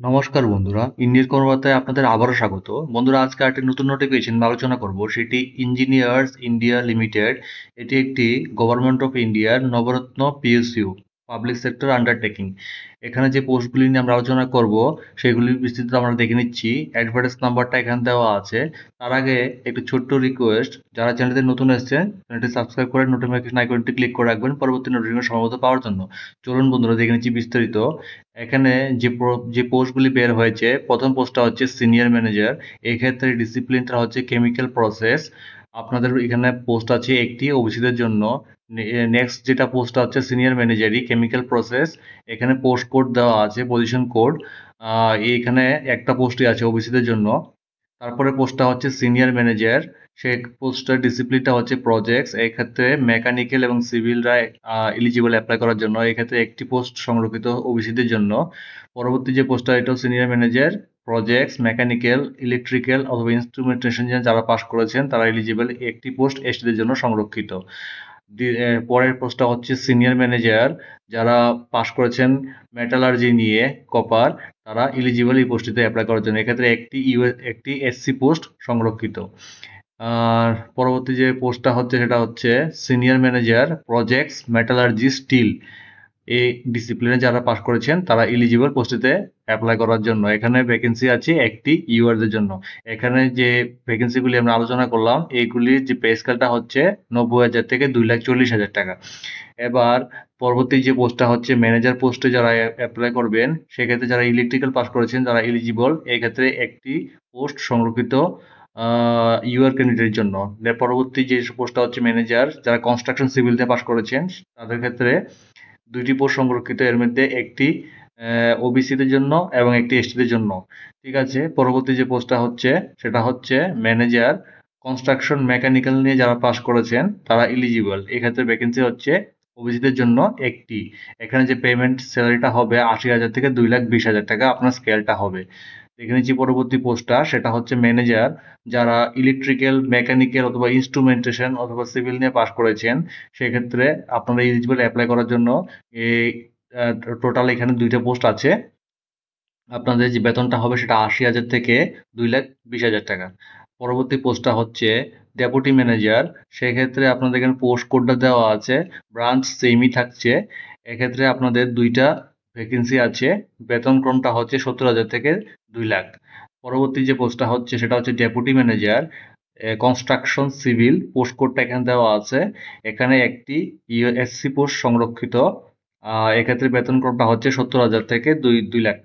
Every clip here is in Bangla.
নমস্কার বন্ধুরা, ইন্ডিয়ার কর্মবার্তায় আপনাদের আবারও স্বাগত। বন্ধুরা, আজকে আরেকটি নতুন নোটিফিকেশন নিয়ে আলোচনা করব, সেটি ইঞ্জিনিয়ার্স ইন্ডিয়া লিমিটেড। এটি একটি গভর্নমেন্ট অফ ইন্ডিয়ার নবরত্ন পিএসইউ, পাবলিক সেক্টর আন্ডারটেকিং। এখানে যে পোস্টগুলি নিয়ে আমরা আলোচনা করব সেগুলির বিস্তৃত আমরা দেখে নিচ্ছি। অ্যাডভার্টাইজ নাম্বারটা এখানে দেওয়া আছে। তার আগে একটি ছোট্ট রিকোয়েস্ট, যারা চ্যানেলটি নতুন এসেছেন চ্যানেলটি সাবস্ক্রাইব করে নোটিফিকেশন আইকনটি ক্লিক করে রাখবেন পরবর্তী নোটিফিকেশন সম্ভবত পাওয়ার জন্য। চলুন বন্ধুরা, দেখে নিচ্ছি বিস্তারিত। এখানে যে পোস্টগুলি বের হয়েছে, প্রথম পোস্টটা হচ্ছে সিনিয়র ম্যানেজার। এক্ষেত্রে ডিসিপ্লিনটা হচ্ছে কেমিক্যাল প্রসেস। আপনাদের এখানে পোস্ট আছে একটি ওবিসিদের জন্য। নেক্সট যেটা পোস্টটা হচ্ছে সিনিয়র ম্যানেজারই কেমিক্যাল প্রসেস। এখানে পোস্ট কোড দেওয়া আছে, পজিশন কোড। এখানে একটা পোস্টই আছে ওবিসিদের জন্য। তারপরে পোস্টটা হচ্ছে সিনিয়র ম্যানেজার। সেই পোস্টের ডিসিপ্লিনটা হচ্ছে প্রজেক্টস। এই ক্ষেত্রে মেকানিক্যাল এবং সিভিলরা এলিজিবল অ্যাপ্লাই করার জন্য। এই ক্ষেত্রে একটি পোস্ট সংরক্ষিত ওবিসিদের জন্য। পরবর্তী যে পোস্টটা, এটাও senior manager, projects, mechanical, electrical অথবা ইনস্ট্রুমেন্টেশন যারা পাস করেছেন তারা এলিজিবল। একটি পোস্ট এসটিদের জন্য সংরক্ষিত। পরের পোস্টটা হচ্ছে সিনিয়র ম্যানেজার, যারা পাশ করেছেন মেটালার্জি নিয়ে, কপার, তারা এলিজিবল এই পোস্টটিতে অ্যাপ্লাই করার জন্য। এক্ষেত্রে একটি এসসি পোস্ট সংরক্ষিত। আর পরবর্তী যে পোস্টটা হচ্ছে সেটা হচ্ছে senior manager, projects, metallurgy, steel. এই ডিসিপ্লিনে যারা পাশ করেছেন তারা এলিজিবল পোস্টটিতে অ্যাপ্লাই করার জন্য। এখানে ভ্যাকেন্সি আছে একটি ইউআরদের জন্য। এখানে যে ভ্যাকেন্সিগুলি আমরা আলোচনা করলাম, এইগুলির যে পে স্কেলটা হচ্ছে 90,000 থেকে 2,40,000 টাকা। এবার পরবর্তী যে পোস্টটা হচ্ছে ম্যানেজার পোস্টে যারা অ্যাপ্লাই করবেন, সেক্ষেত্রে যারা ইলেকট্রিক্যাল পাস করেছেন তারা এলিজিবল। এক্ষেত্রে একটি পোস্ট সংরক্ষিত ইউআর ক্যান্ডিডেটের জন্য। পরবর্তী যে পোস্টটা হচ্ছে ম্যানেজার, যারা কনস্ট্রাকশন সিভিলতে পাস করেছেন তাদের ক্ষেত্রে দুইটি পোস্ট সংরক্ষিত। এর মধ্যে একটি ওবিসিদের জন্য এবং একটি এসটিদের জন্য। ঠিক আছে, পরবর্তী যে পোস্টটা হচ্ছে সেটা হচ্ছে ম্যানেজার, কনস্ট্রাকশন মেকানিক্যাল নিয়ে যারা পাস করেছেন তারা এলিজিবল। এক্ষেত্রে ভ্যাকেন্সি হচ্ছে ওবিসিদের জন্য একটি। এখানে যে পেমেন্ট স্যালারিটা হবে 80,000 থেকে 2,20,000 টাকা আপনার স্কেলটা হবে। দেখে নিচ্ছি পরবর্তী পোস্টটা, সেটা হচ্ছে ম্যানেজার, যারা ইলেকট্রিক্যাল, মেকানিক্যাল অথবা ইনস্ট্রুমেন্টেশন অথবা সিভিল নিয়ে পাস করেছেন। সেক্ষেত্রে আপনারা এলিজিবল অ্যাপ্লাই করার জন্য এই টোটাল এখানে দুইটা পোস্ট আছে। আপনাদের যে বেতনটা হবে সেটা 80,000 থেকে 2,20,000 টাকা। পরবর্তী পোস্টটা হচ্ছে ডেপুটি ম্যানেজার। সেক্ষেত্রে আপনাদের এখানে পোস্ট কোডটা দেওয়া আছে, ব্রাঞ্চ সেমই থাকছে। এক্ষেত্রে আপনাদের দুইটা ভ্যাকেন্সি আছে। বেতন ক্রমটা হচ্ছে 70,000 থেকে 2,00,000। পরবর্তী যে পোস্টটা হচ্ছে সেটা হচ্ছে deputy manager, construction civil. Post কোডটা এখানে দেওয়া আছে। এখানে একটি ইউএসসি পোস্ট সংরক্ষিত। এক্ষেত্রে বেতন ক্রমটা হচ্ছে 70,000 থেকে 2,00,000।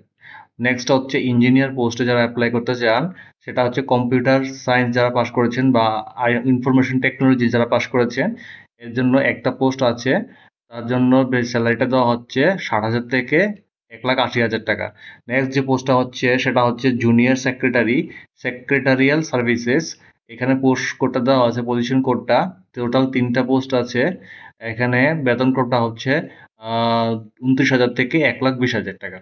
নেক্সট হচ্ছে ইঞ্জিনিয়ার পোস্টে যারা অ্যাপ্লাই করতে চান, সেটা হচ্ছে কম্পিউটার সায়েন্স যারা পাস করেছেন বা ইনফরমেশন টেকনোলজি যারা পাস করেছেন, এর জন্য একটা পোস্ট আছে। তার জন্য স্যালারিটা দেওয়া হচ্ছে 60,000 থেকে 1,80,000 টাকা। নেক্সট যে পোস্টটা হচ্ছে সেটা হচ্ছে জুনিয়র সেক্রেটারি, সেক্রেটারিয়াল সার্ভিসেস। এখানে পোস্ট কোডটা দেওয়া আছে, পজিশন কোডটা। টোটাল তিনটা পোস্ট আছে। এখানে বেতন কোডটা হচ্ছে 29,000 থেকে 1,20,000 টাকা।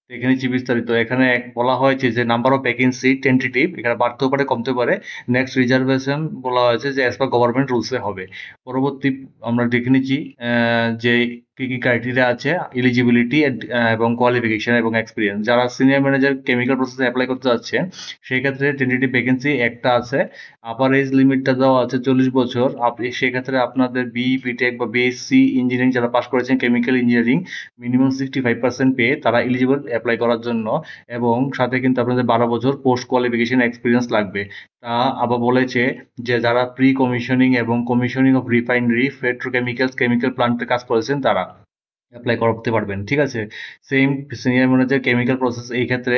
দেখে নিচ্ছি বিস্তারিত। এখানে বলা হয়েছে যে নাম্বার অফ ভ্যাকেন্সি টেন্টেটিভ, এখানে বাড়তেও পারে কমতে পারে। নেক্সট রিজার্ভেশন বলা হয়েছে যে অ্যাজ পার গভর্নমেন্ট রুলসে হবে। পরবর্তী আমরা দেখে নিচ্ছি যে কি কি ক্রাইটেরিয়া আছে, এলিজিবিলিটি এবং কোয়ালিফিকেশন এবং এক্সপিরিয়েন্স। যারা সিনিয়র ম্যানেজার কেমিক্যাল প্রসেসে অ্যাপ্লাই করতে যাচ্ছেন, সেই ক্ষেত্রে টেন্টেটিভ ভ্যাকেন্সি একটা আছে। আপার এজ লিমিটটা দেওয়া আছে 40 বছর। আপনি সেক্ষেত্রে আপনাদের বিটেক বা বিএসসি ইঞ্জিনিয়ারিং যারা পাস করেছেন কেমিক্যাল ইঞ্জিনিয়ারিং, মিনিমাম 65% পেয়ে তারা এলিজিবল অ্যাপ্লাই করার জন্য। এবং সাথে কিন্তু আপনাদের 12 বছর পোস্ট কোয়ালিফিকেশন এক্সপিরিয়েন্স লাগবে। তা আবার বলেছে যে যারা প্রি কমিশনিং এবং commissioning of refinery, petrochemicals, chemical প্লান্টে কাজ করেছেন তারা অ্যাপ্লাই করতে পারবেন। ঠিক আছে, same senior manager chemical process. এই ক্ষেত্রে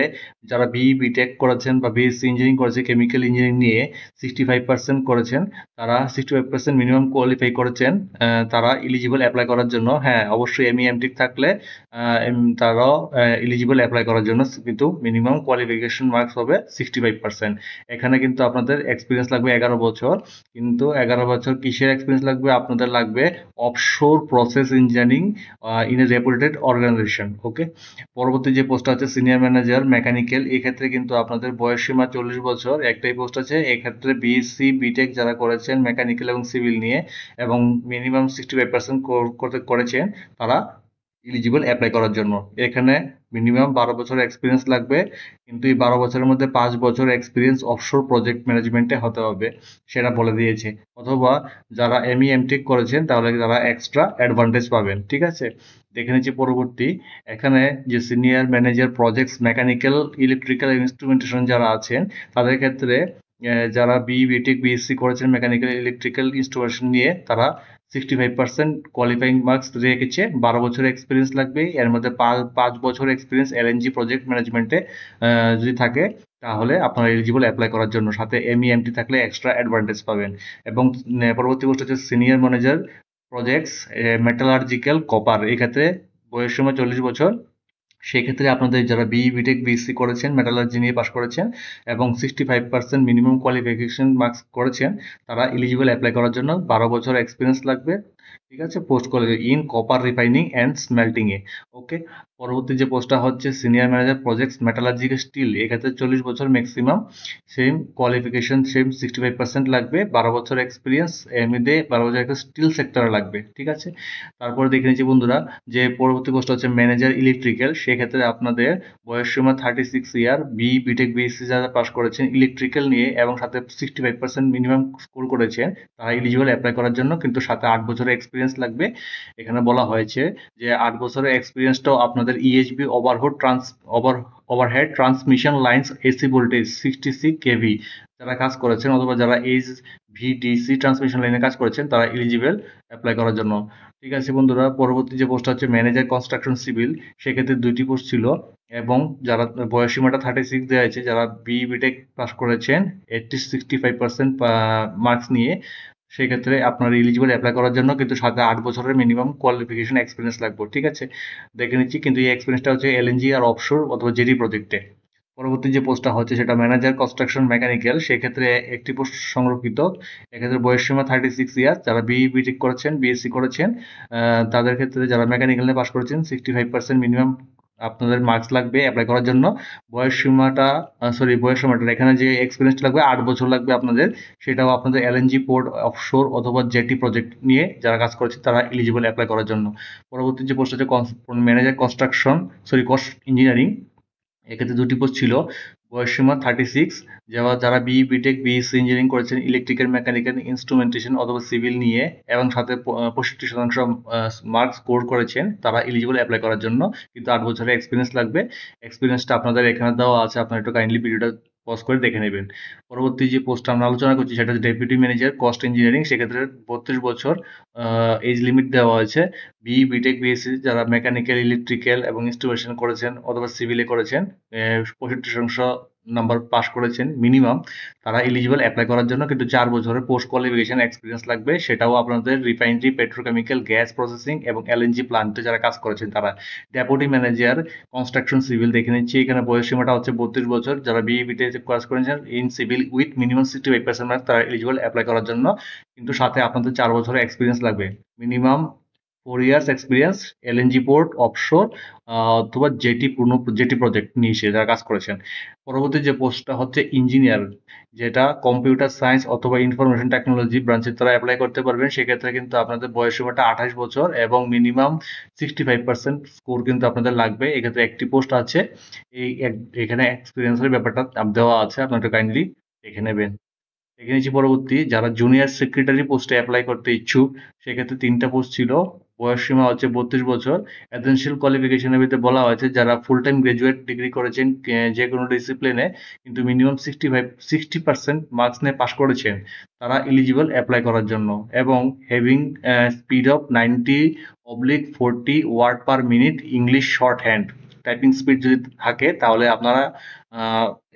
যারা বিটেক করেছেন বা বিএসসি ইঞ্জিনিয়ারিং করেছে কেমিক্যাল ইঞ্জিনিয়ারিং নিয়ে, 65% করেছেন, তারা 65% মিনিমাম কোয়ালিফাই করেছেন, তারা এলিজিবল অ্যাপ্লাই করার জন্য। হ্যাঁ, অবশ্যই এমই এমটেক থাকলে তারাও এলিজিবল অ্যাপ্লাই করার জন্য, কিন্তু মিনিমাম কোয়ালিফিকেশন মার্কস হবে 65%। এখানে কিন্তু আপনাদের এক্সপিরিয়েন্স লাগবে 11 বছর। কিন্তু 11 বছর কিসের এক্সপিরিয়েন্স লাগবে? আপনাদের লাগবে offshore process engineering in a reputed organisation. Okay. পরবর্তী যে পোস্টটা আছে সিনিয়র ম্যানেজার মেকানিক্যাল। এক্ষেত্রে কিন্তু আপনাদের বয়সসীমা 40 বছর। একটাই পোস্ট আছে। এক্ষেত্রে বিএসসি বিটেক যারা করেছেন মেকানিক্যাল এবং সিভিল নিয়ে এবং মিনিমাম 65% করতে করেছেন, তারা এলিজিবল অ্যাপ্লাই করার জন্য। এখানে মিনিমাম 12 বছর এক্সপিরিয়েন্স লাগবে, কিন্তু এই 12 বছরের মধ্যে 5 বছর এক্সপিরিয়েন্স অফশোর প্রজেক্ট ম্যানেজমেন্টে হতে হবে, সেটা বলে দিয়েছে। অথবা যারা এমই এমটেক করেছেন তাহলে তারা এক্সট্রা অ্যাডভান্টেজ পাবেন। ঠিক আছে, দেখে নিচ্ছি পরবর্তী। এখানে যে senior manager projects mechanical electrical instrumentation যারা আছেন তাদের ক্ষেত্রে যারা বিটেক বিএসসি করেছেন মেকানিক্যাল ইলেকট্রিক্যাল ইনস্ট্রুমেন্টেশন নিয়ে, তারা 65% কোয়ালিফাইং মার্কস রেখেছে। 12 বছর এক্সপিরিয়েন্স লাগবে, এর মধ্যে 5 বছর এক্সপিরিয়েন্স এলএনজি প্রজেক্ট ম্যানেজমেন্টে যদি থাকে তাহলে আপনারা এলিজিবল অ্যাপ্লাই করার জন্য। সাথে এমই এমটি থাকলে এক্সট্রা অ্যাডভান্টেজ পাবেন। এবং পরবর্তী পোস্ট হচ্ছে senior manager projects metallurgical copper, এই ক্ষেত্রে বয়স সীমা 40 বছর। সেক্ষেত্রে আপনাদের যারা বিটেক বিএসসি করেছেন মেটালার্জি নিয়ে পাশ করেছেন এবং 65% মিনিমাম কোয়ালিফিকেশন মার্কস করেছেন, তারা এলিজিবল অ্যাপ্লাই করার জন্য। 12 বছর এক্সপিরিয়েন্স লাগবে। ঠিক আছে, পোস্ট করে in copper refining and smelting এ। ওকে, পরবর্তী যে পোস্টটা হচ্ছে senior manager projects metallurgical steel, এক্ষেত্রে 40 বছর ম্যাক্সিমাম, সেম কোয়ালিফিকেশন সেম 65% লাগবে, 12 বছর এক্সপিরিয়েন্স, এর মধ্যে 12 বছর একটা স্টিল সেক্টরে লাগবে। ঠিক আছে, তারপরে দেখে নিচ্ছি বন্ধুরা যে পরবর্তী পোস্ট হচ্ছে ম্যানেজার ইলেকট্রিক্যাল। সেক্ষেত্রে আপনাদের বয়স সীমা 36 ইয়ার, বিটেক বিএসসি যারা পাস করেছেন ইলেকট্রিক্যাল নিয়ে এবং সাথে 65% মিনিমাম স্কোর করেছেন, তারা এলিজিবল অ্যাপ্লাই করার জন্য, কিন্তু সাথে 8 বছরের এক্সপিরিয়েন্স লাগবে। এখানে বলা হয়েছে যে 8 বছরের এক্সপিরিয়েন্সটাও আপনাদের EHV overhead transmission lines AC voltage 66 kV যারা কাজ করেছেন, অথবা যারা এইচ ভিডিসি ট্রান্সমিশন লাইনে কাজ করেছেন, তারা এলিজিবল অ্যাপ্লাই করার জন্য। ঠিক আছে বন্ধুরা, পরবর্তী যে পোস্টটা হচ্ছে ম্যানেজার কনস্ট্রাকশন সিভিল, সেক্ষেত্রে 2টি পোস্ট ছিল এবং যারা বয়স সীমাটা 36 দেওয়া হয়েছে, যারা বিটেক পাস করেছেন 65% মার্কস নিয়ে, সেক্ষেত্রে আপনার এলিজিবল অ্যাপ্লাই করার জন্য, কিন্তু সাথে 8 বছরের মিনিমাম কোয়ালিফিকেশন এক্সপিরিয়েন্স লাগবে। ঠিক আছে, দেখে নিচ্ছি, কিন্তু এই এক্সপিরিয়েন্সটা হচ্ছে এলএনজি আর অফশোর অথবা জেডি প্রজেক্টে। পরবর্তী যে পোস্টটা হচ্ছে সেটা ম্যানেজার কনস্ট্রাকশন মেকানিক্যাল, সেক্ষেত্রে একটি পোস্ট সংরক্ষিত। এক্ষেত্রে বয়স সীমা 36 ইয়ার, যারা বিটেক করেছেন বিএসসি করেছেন তাদের ক্ষেত্রে, যারা মেকানিক্যাল নিয়ে পাস করেছেন 65% মিনিমাম আপনাদের মার্কস লাগবে অ্যাপ্লাই করার জন্য। বয়স সীমাটা এখানে যে এক্সপিরিয়েন্স লাগবে 8 বছর লাগবে আপনাদের, সেটাও আপনাদের এলএনজি পোর্ট অফশোর অথবা জেটি প্রজেক্ট নিয়ে যারা কাজ করেছে তারা এলিজিবল অ্যাপ্লাই করার জন্য। পরবর্তী যে পোস্ট হচ্ছে ম্যানেজার কস্ট ইঞ্জিনিয়ারিং, এক্ষেত্রে 2টি পোস্ট ছিল। বয়সসীমা 36, যারা বিটেক বিএসসি ইঞ্জিনিয়ারিং করেছেন ইলেকট্রিক্যাল মেকানিক্যাল ইনস্ট্রুমেন্টেশন অথবা সিভিল নিয়ে এবং সাথে 65% মার্কস স্কোর করেছেন, তারা এলিজিবল অ্যাপ্লাই করার জন্য, কিন্তু 8 বছরের এক্সপিরিয়েন্স লাগবে। এক্সপিরিয়েন্সটা আপনাদের এখানে দেওয়া আছে, আপনারা একটু কাইন্ডলি ভিডিওটা পজ করে দেখে নেবেন। পরবর্তী যে পোস্ট আমরা আলোচনা করছি সেটা হচ্ছে ডেপুটি ম্যানেজার কস্ট ইঞ্জিনিয়ারিং, সেক্ষেত্রে 32 বছর এজ লিমিট দেওয়া হয়েছে। বিটেক বিএসসি যারা মেকানিক্যাল ইলেকট্রিক্যাল এবং ইনস্টলেশন করেছেন অথবা সিভিলে করেছেন 65% নাম্বার পাস করেছেন মিনিমাম, তারা এলিজিবল অ্যাপ্লাই করার জন্য, কিন্তু 4 বছরের পোস্ট কোয়ালিফিকেশন এক্সপিরিয়েন্স লাগবে, সেটাও আপনাদের রিফাইনারি পেট্রোকেমিক্যাল গ্যাস প্রসেসিং এবং এলএনজি প্লান্টে যারা কাজ করেছেন তারা। ডেপুটি ম্যানেজার কনস্ট্রাকশন সিভিল দেখে নিচ্ছি, এখানে বয়স সীমাটা হচ্ছে 32 বছর, যারা বিইবিতে কাজ করেছেন in civil with minimum 65% mark, তারা এলিজিবল অ্যাপ্লাই করার জন্য, কিন্তু সাথে আপনাদের 4 বছরের এক্সপিরিয়েন্স লাগবে। Minimum 4 years experience LNG port offshore অথবা জেটি প্রজেক্ট নিয়ে যারা কাজ করেছেন। পরবর্তী যে পোস্টটা হচ্ছে ইঞ্জিনিয়ার, যেটা কম্পিউটার সায়েন্স অথবা ইনফরমেশন টেকনোলজি ব্রাঞ্চে তারা অ্যাপ্লাই করতে পারবেন। সেক্ষেত্রে কিন্তু আপনাদের বয়স সীমাটা 28 বছর এবং মিনিমাম 65% স্কোর কিন্তু আপনাদের লাগবে। এক্ষেত্রে একটি পোস্ট আছে, এখানে এক্সপিরিয়েন্সের ব্যাপারটা দেওয়া আছে, আপনারা একটু কাইন্ডলি দেখে নেবেন। দেখে নিচ্ছি পরবর্তী, যারা জুনিয়র সেক্রেটারি পোস্টে অ্যাপ্লাই করতে ইচ্ছুক, সেক্ষেত্রে 3টা পোস্ট ছিল। বয়স সীমা হচ্ছে 32 বছর। এসেনশিয়াল কোয়ালিফিকেশনের ভিতরে বলা হয়েছে যারা ফুল টাইম গ্রাজুয়েট ডিগ্রি করেছেন যে কোনো ডিসিপ্লিনে, কিন্তু মিনিমাম 60% মার্কস নিয়ে পাশ করেছেন, তারা এলিজিবল অ্যাপ্লাই করার জন্য। এবং having speed of 90/40 word per minute English shorthand typing speed যদি থাকে তাহলে আপনারা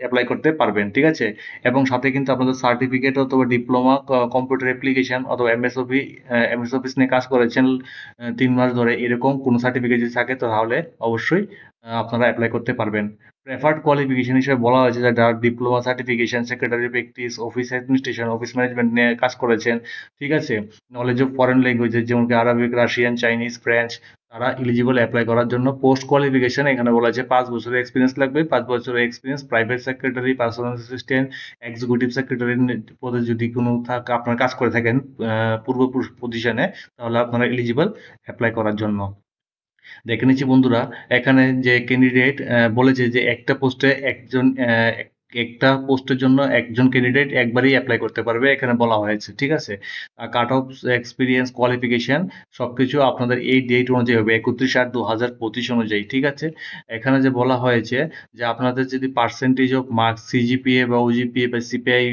অ্যাপ্লাই করতে পারবেন। ঠিক আছে, এবং সাথে কিন্তু আপনাদের সার্টিফিকেট অথবা ডিপ্লোমা কম্পিউটার অ্যাপ্লিকেশন অথবা এমএস অফিস নিয়ে কাজ করেছেন 3 মাস ধরে, এরকম কোনো সার্টিফিকেট যদি থাকে তাহলে অবশ্যই আপনারা অ্যাপ্লাই করতে পারবেন। প্রেফার্ড কোয়ালিফিকেশন হিসেবে বলা হয়েছে যে যারা diploma certification secretary practice office administration office management নিয়ে কাজ করেছেন, ঠিক আছে, নলেজ অফ ফরেন ল্যাঙ্গুয়েজেস যেমন কি আরবিক, রাশিয়ান, চাইনিজ, ফ্রেঞ্চ, তারা এলিজিবল অ্যাপ্লাই করার জন্য। পোস্ট কোয়ালিফিকেশন এখানে বলা হয়েছে 5 বছরের এক্সপিরিয়েন্স লাগবে। 5 বছরের experience private secretary, personal assistant, executive secretary পদে যদি কোনো আপনার কাজ করে থাকেন পূর্ব পজিশনে, তাহলে আপনারা এলিজিবল অ্যাপ্লাই করার জন্য। দেখে নিচ্ছি বন্ধুরা, এখানে যে ক্যান্ডিডেট বলেছে যে একটা পোস্টের জন্য একজন ক্যান্ডিডেট একবারই অ্যাপ্লাই করতে পারবে, এখানে বলা হয়েছে। ঠিক আছে, কাট অফ, এক্সপিরিয়েন্স, কোয়ালিফিকেশন সবকিছু আপনাদের এই ডেট অনুযায়ী হবে, 31/8/2025 অনুযায়ী। ঠিক আছে, এখানে যে বলা হয়েছে যে আপনাদের যদি পার্সেন্টেজ অফ মার্কস সিজিপিএ বা ওজিপিএ বা সিপিআই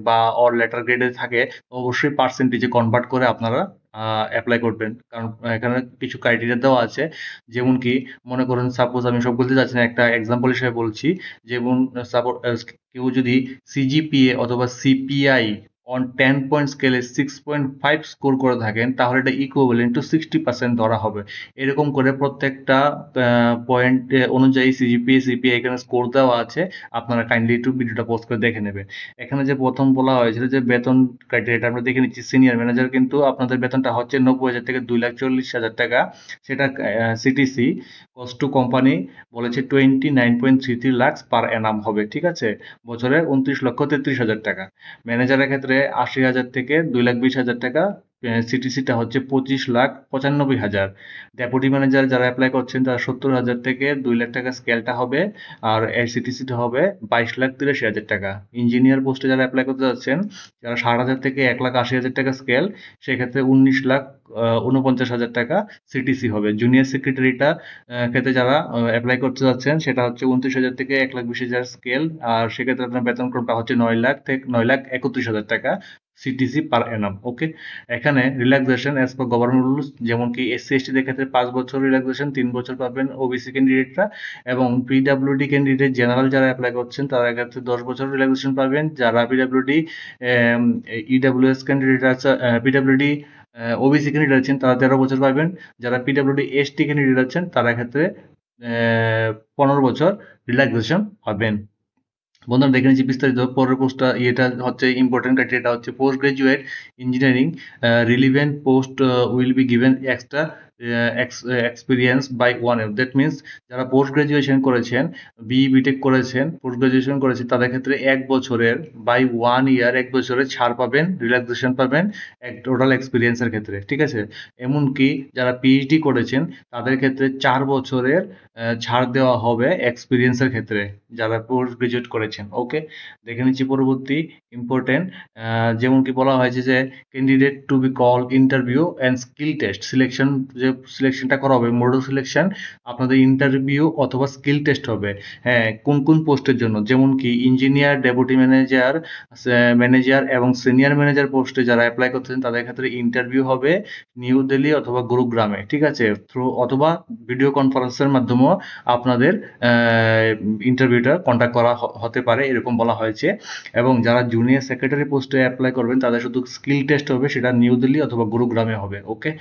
বা অর লেটার গ্রেডে থাকে, অবশ্যই পার্সেন্টেজে কনভার্ট করে আপনারা অ্যাপ্লাই করবেন। কারণ এখানে কিছু ক্রাইটেরিয়া দেওয়া আছে, যেমন কি মনে করেন, সাপোজ আমি সব বলতে চাচ্ছি না, একটা এক্সাম্পল হিসেবে বলছি। যেমন সাপোজ কেউ যদি সিজিপিএ অথবা সিপিআই অন 10 পয়েন্ট স্কেলে 6.5 স্কোর করে থাকেন, তাহলে এটা ইকুইভ্যালেন্ট টু 60% ধরা হবে। এরকম করে প্রত্যেকটা পয়েন্ট অনুযায়ী সিজিপিএ সিপিআই এখানে স্কোর দেওয়া আছে, আপনারা কাইন্ডলি একটু ভিডিওটা পোস্ট করে দেখে নেবেন। এখানে যে প্রথম বলা হয়েছিল যে বেতন ক্রাইটেরিয়াটা আমরা দেখে নিচ্ছি, সিনিয়র ম্যানেজার কিন্তু আপনাদের বেতনটা হচ্ছে 90,000 থেকে 2,40,000 টাকা। সেটা সিটিসি কস্ট টু কোম্পানি বলেছে 29.33 লাখ পার অ্যানাম হবে। ঠিক আছে, বছরে 29,33,000 টাকা। ম্যানেজারের ক্ষেত্রে 80,000 থেকে 2,20,000 টাকা। সিটিসিটা হচ্ছে 25,95,000। ডেপুটি ম্যানেজার যারা অ্যাপ্লাই করছেন তারা 70,000 থেকে 2 লাখ টাকা স্কেলটা হবে, আর এর সিটিসিটা হবে 22,83,000 টাকা। ইঞ্জিনিয়ার পোস্টে যারা অ্যাপ্লাই করতে যাচ্ছেন, যারা 60,000 থেকে 1,80,000 টাকা স্কেল, সেক্ষেত্রে 19,49,000 টাকা সিটিসি হবে। জুনিয়র সেক্রেটারিটা ক্ষেত্রে যারা অ্যাপ্লাই করতে যাচ্ছেন, সেটা হচ্ছে 29,000 থেকে 1,20,000 স্কেল, আর সেক্ষেত্রে আপনার বেতনক্রমটা হচ্ছে 9,31,000 টাকা সিটিসি পার অ্যানাম। ওকে, এখানে relaxation as per government rules, যেমন কি এসসি এসটিদের ক্ষেত্রে 5 বছর রিল্যাক্সেশন, 3 বছর পাবেন ওবিসি ক্যান্ডিডেটরা, এবং পিডাব্লিউডি ক্যান্ডিডেট জেনারেল যারা অ্যাপ্লাই করছেন তারা ক্ষেত্রে 10 বছর রিল্যাক্সেশন পাবেন। যারা পিডাব্লিউডি ইডাব্লিউএস ক্যান্ডিডেট আছে, পিডাব্লিউডি ওবিসি ক্যান্ডিডেট আছেন, তারা 13 বছর পাবেন। যারা পিডাব্লিউডি এসটি ক্যান্ডিডেট আছেন, তারা ক্ষেত্রে 15 বছর রিল্যাক্সেশন পাবেন। বন্ধুরা দেখে নিচ্ছি বিস্তারিত। পরের পোস্টটা, এটা হচ্ছে ইম্পর্টেন্ট ক্রাইটেরিয়াটা হচ্ছে post graduate engineering relevant post will be given extra experience by 1 year. That means যারা পোস্ট গ্রাজুয়েশন করেছেন, বিটেক করেছেন, পোস্ট গ্রাজুয়েশন করেছেন, তাদের ক্ষেত্রে 1 বছরের বাই 1 ইয়ার 1 বছরের ছাড় পাবেন, রিল্যাক্সেশন পাবেন এক টোটাল এক্সপিরিয়েন্সের ক্ষেত্রে। ঠিক আছে, এমনকি যারা পিএইচডি করেছেন তাদের ক্ষেত্রে 4 বছরের ছাড় দেওয়া হবে এক্সপিরিয়েন্সের ক্ষেত্রে, যারা পোস্ট গ্রাজুয়েট করেছেন। ওকে, দেখে নিচ্ছি পরবর্তী ইম্পর্টেন্ট। যেমন কি বলা হয়েছে যে candidate to be call interview and skill test selection, যে সিলেকশনটা করা হবে মডেল সিলেকশন, আপনাদের ইন্টারভিউ অথবা স্কিল টেস্ট হবে। হ্যাঁ, কোন কোন পোস্টের জন্য, যেমন কি ইঞ্জিনিয়ার, ডেপুটি ম্যানেজার, ম্যানেজার এবং সিনিয়র ম্যানেজার পোস্টে যারা অ্যাপ্লাই করতেছেন তাদের ক্ষেত্রে ইন্টারভিউ হবে নিউ দিল্লি অথবা গুরুগ্রামে। ঠিক আছে, থ্রু অথবা ভিডিও কনফারেন্সের মাধ্যমেও আপনাদের ইন্টারভিউটা কন্ডাক্ট করা হতে পারে, এরকম বলা হয়েছে। এবং যারা জুনিয়র সেক্রেটারি পোস্টে অ্যাপ্লাই করবেন তাদের শুধু স্কিল টেস্ট হবে, সেটা নিউ দিল্লি অথবা গুরুগ্রামে হবে। ওকে,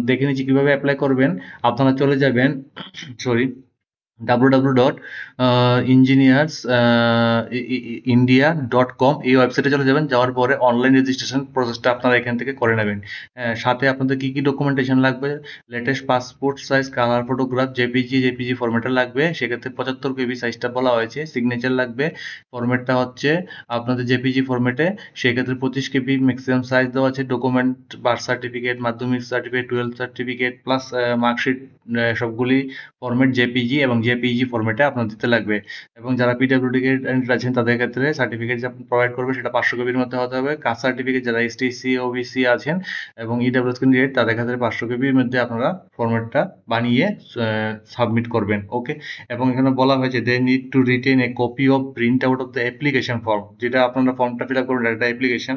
দেখে নিচ্ছি কিভাবে অ্যাপ্লাই করবেন। আপনারা চলে যাবেন সরি www.engineersindia.com, এই ওয়েবসাইটে চলে যাবেন। যাওয়ার পরে অনলাইন রেজিস্ট্রেশন প্রসেসটা আপনারা এখান থেকে করে নেবেন। সাথে আপনাদের কি কি ডকুমেন্টেশন লাগবে, latest passport size colour photograph JPG ফরম্যাটে লাগবে, সেক্ষেত্রে 75 কেবি সাইজটা বলা হয়েছে। সিগনেচার লাগবে, ফরম্যাটটা হচ্ছে আপনাদের জেপিজি ফরম্যাটে, সেক্ষেত্রে 25 কেবি ম্যাক্সিমাম সাইজ দেওয়া আছে। ডকুমেন্ট বার্থ সার্টিফিকেট, মাধ্যমিক সার্টিফিকেট, 12 সার্টিফিকেট প্লাস মার্কশিট, সবগুলি ফরম্যাট জেপিজি এবং জেপিইজি ফরম্যাটে আপনার দিতে লাগবে। এবং যারা পিডাব্লিউডি ক্যান্ডিডেট আছেন তাদের ক্ষেত্রে সার্টিফিকেট যে প্রোভাইড করবে সেটা 500 কেবির মধ্যে হতে হবে। কাস্ট সার্টিফিকেট যারা এসটিসি ওবিসি আছেন এবং ইডাব্লিউএস ক্যান্ডিডেট তাদের ক্ষেত্রে 500 কেবির মধ্যে আপনারা ফরম্যাটটা বানিয়ে সাবমিট করবেন। ওকে, এবং এখানে বলা হয়েছে they need to retain a copy of print out of the application form, যেটা আপনারা ফর্মটা ফিল আপ করবেন, একটা অ্যাপ্লিকেশন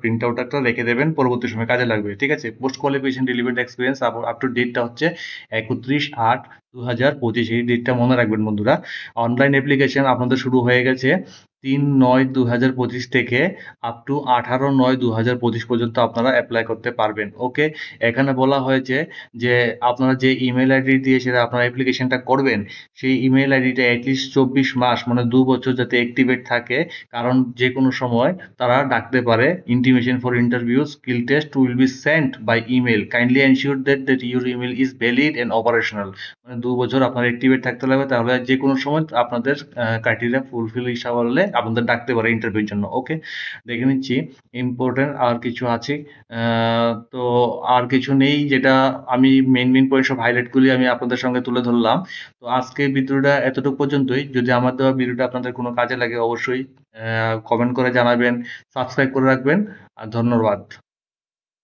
প্রিন্ট আউট একটা রেখে দেবেন, পরবর্তী সময় কাজে লাগবে। ঠিক আছে, post qualification relevant experience up to ডেটটা হচ্ছে 31/8/2025, এই ডেটটা মনে রাখবেন বন্ধুরা। অনলাইন অ্যাপ্লিকেশন আপনাদের শুরু হয়ে গেছে 3/9/2025 থেকে আপ টু 18/9/2025 পর্যন্ত আপনারা অ্যাপ্লাই করতে পারবেন। ওকে, এখানে বলা হয়েছে যে আপনারা যে ইমেল আইডি দিয়ে সেটা আপনারা অ্যাপ্লিকেশনটা করবেন, সেই ইমেল আইডিটা অ্যাটলিস্ট 24 মাস মানে 2 বছর যাতে অ্যাক্টিভেট থাকে, কারণ যে কোনো সময় তারা ডাকতে পারে। Intimation for interview skill test will be sent by email, kindly ensure that your email is valid and operational. মানে 2 বছর আপনার অ্যাক্টিভেট থাকতে লাগবে, তাহলে যে কোনো সময় আপনাদের ক্রাইটেরিয়া ফুলফিল হিসাবে আপনাদের ডাকতে পারে ইন্টারভিউর জন্য। ওকে, দেখে নিচ্ছি ইম্পর্টেন্ট আর কিছু আছে। তো আর কিছু নেই, যেটা আমি মেইন পয়েন্ট সব হাইলাইটগুলি আমি আপনাদের সঙ্গে তুলে ধরলাম। তো আজকের ভিডিওটা এতটুকু পর্যন্তই। যদি আমার দেওয়া ভিডিওটা আপনাদের কোনো কাজে লাগে অবশ্যই কমেন্ট করে জানাবেন, সাবস্ক্রাইব করে রাখবেন। আর ধন্যবাদ।